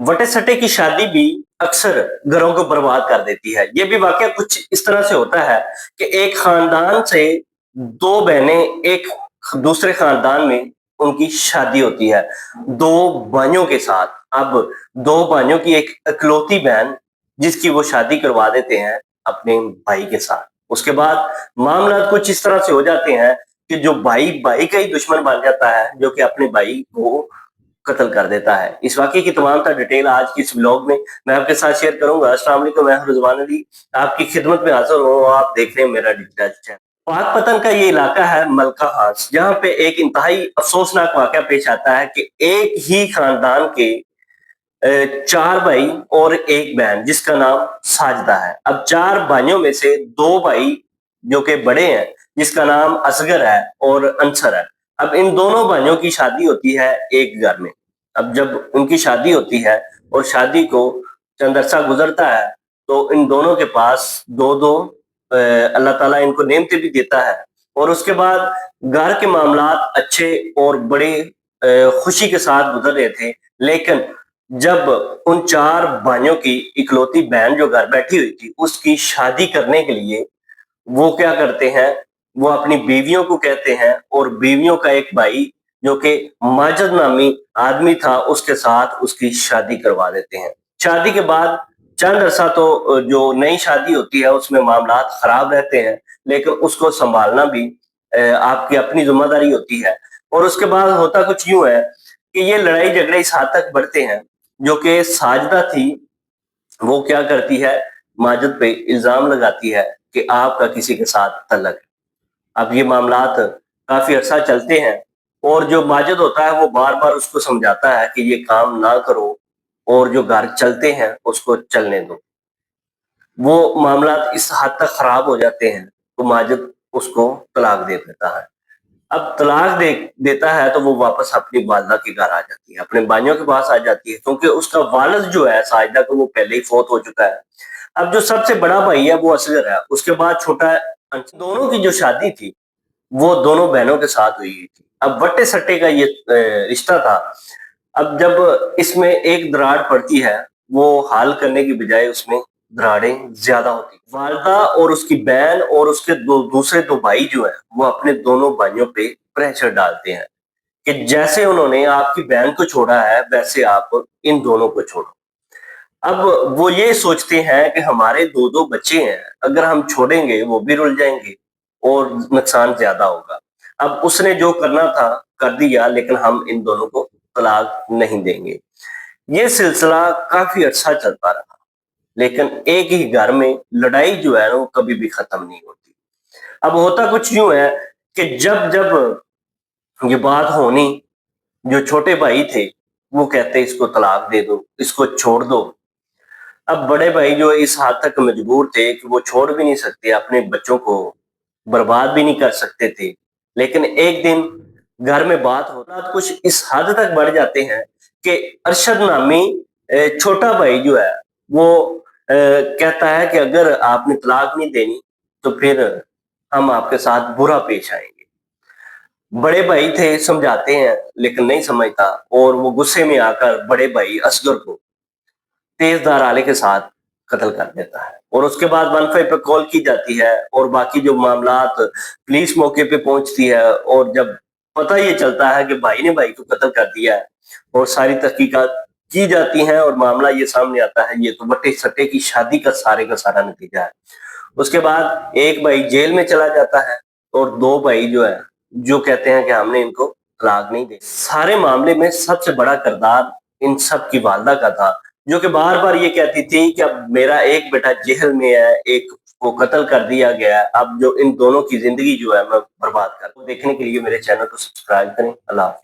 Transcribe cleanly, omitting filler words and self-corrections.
वटे सटे की शादी भी अक्सर घरों को बर्बाद कर देती है। ये भी वाकया कुछ इस तरह से होता है कि एक खानदान से दो बहनें एक दूसरे खानदान में उनकी शादी होती है दो भाइयों के साथ। अब दो भाइयों की एक इकलौती बहन जिसकी वो शादी करवा देते हैं अपने भाई के साथ। उसके बाद मामला कुछ इस तरह से हो जाते हैं कि जो भाई भाई का ही दुश्मन बन जाता है, जो कि अपने भाई को कत्ल कर देता है। इस वाक़ये की तमाम तर डिटेल आज की इस व्लॉग में मैं आपके साथ शेयर करूँगा। अस्सलाम वालेकुम, मैं हूँ रिज़वान अली, आपकी खिदमत में हाज़िर हूँ और आप देख रहे हैं मेरा डिजिटल चैनल। पाक-पतन का ये इलाका है मलका हाउस, जहाँ पे एक इंतहाई अफ़सोसनाक वाक़या पेश आता है कि एक ही खानदान के 4 भाई और 1 बहन जिसका नाम साजिदा है। अब 4 भाइयों में से 2 भाई जो कि बड़े हैं, जिसका नाम असगर है और अंसर है। अब इन दोनों भाइयों की शादी होती है एक घर में। अब जब उनकी शादी होती है और शादी को चंद अरसा गुज़रता है, तो इन दोनों के पास 2-2 अल्लाह ताला इनको नेमतें भी देता है और उसके बाद घर के मामलात अच्छे और बड़े खुशी के साथ गुज़र रहे थे। लेकिन जब उन 4 भाइयों की इकलौती बहन जो घर बैठी हुई थी, उसकी शादी करने के लिए वो क्या करते हैं, वो अपनी बीवियों को कहते हैं और बीवियों का एक भाई जो कि माजिद नामी आदमी था, उसके साथ उसकी शादी करवा देते हैं। शादी के बाद चंद अरसा तो जो नई शादी होती है उसमें मामलात खराब रहते हैं, लेकिन उसको सँभालना भी आपकी अपनी ज़िम्मेदारी होती है। और उसके बाद होता कुछ यूँ है कि ये लड़ाई झगड़े इस हद तक बढ़ते हैं, जो कि साजिदा थी, वो क्या करती है, माजिद पे इल्ज़ाम लगाती है कि आपका किसी के साथ तल्लक है। अब ये मामलात काफ़ी अरसा चलते हैं और जो माजिद होता है वो बार-बार उसको समझाता है कि ये काम ना करो और जो घर चलते हैं उसको चलने दो। वो मामलात इस हद तक खराब हो जाते हैं, तो माजिद उसको तलाक दे देता है। अब तलाक देता है तो वो वापस अपनी वालिदा के घर आ जाती है, अपने भाइयों के पास आ जाती है, क्योंकि उसका वालिद जो है साजिदा का वो पहले ही फौत हो चुका है। अब जो सबसे बड़ा भाई है वो असगर है, उसके बाद छोटा है दोनों की जो शादी थी, वो दोनों बहनों के साथ हुई थी। अब वट्टे-सट्टे का ये रिश्ता था। अब जब इसमें एक दरार पड़ती है, वो हल करने की बजाय उसमें दरारें ज़्यादा होती। वालिदा और उसकी बहन और उसके दूसरे 2 भाई जो हैं, वो अपने दोनों भाइयों पे प्रेशर डालते हैं कि जैसे उन्होंने आपकी बहन को छोड़ा है, वैसे आप इन दोनों को छोड़ो। अब वो ये सोचते हैं कि हमारे 2-2 बच्चे हैं, अगर हम छोड़ेंगे वो भी रुल जाएँगे और नुकसान ज़्यादा होगा। अब उसने जो करना था कर दिया, लेकिन हम इन दोनों को तलाक नहीं देंगे। ये सिलसिला काफ़ी अच्छा चलता रहा, लेकिन एक ही घर में लड़ाई जो है ना वो कभी भी खत्म नहीं होती। अब होता कुछ यूँ है कि जब-जब ये बात होनी, जो छोटे भाई थे, वो कहते इसको तलाक दे दो, इसको छोड़ दो। अब बड़े भाई जो इस हद तक मजबूर थे कि वो छोड़ भी नहीं सकते, अपने बच्चों को बर्बाद भी नहीं कर सकते थे। लेकिन एक दिन घर में बात होना कुछ इस हद तक बढ़ जाते हैं कि अरशद नामी छोटा भाई जो है वो कहता है कि अगर आपने तलाक नहीं देनी तो फिर हम आपके साथ बुरा पेश आएँगे। बड़े भाई थे, समझाते हैं लेकिन नहीं समझता और वो गुस्से में आकर बड़े भाई असगर को तेज़धार आले के साथ कत्ल कर देता है और उसके बाद 15 पे कॉल की जाती है और बाकी जो मामलात पुलिस मौके पे पहुँचती है और जब पता ये चलता है कि भाई ने भाई को कत्ल कर दिया है और सारी तहकीकात की जाती हैं और मामला ये सामने आता है, ये तो बट्टे-सट्टे की शादी का सारा नतीजा है। उसके बाद एक भाई जेल में चला जाता है और 2 भाई जो है, जो कहते हैं कि हमने इनको तलाक नहीं दी। सारे मामले में सबसे बड़ा किरदार इन सब की वालिदा का था, जो कि बार-बार ये कहती थी कि अब मेरा एक बेटा जेल में है, एक को कत्ल कर दिया गया है, अब जो इन दोनों की ज़िंदगी जो है मैं बर्बाद कर दूँ। देखने के लिए मेरे चैनल को सब्सक्राइब करें। अल्लाह हाफ़िज़।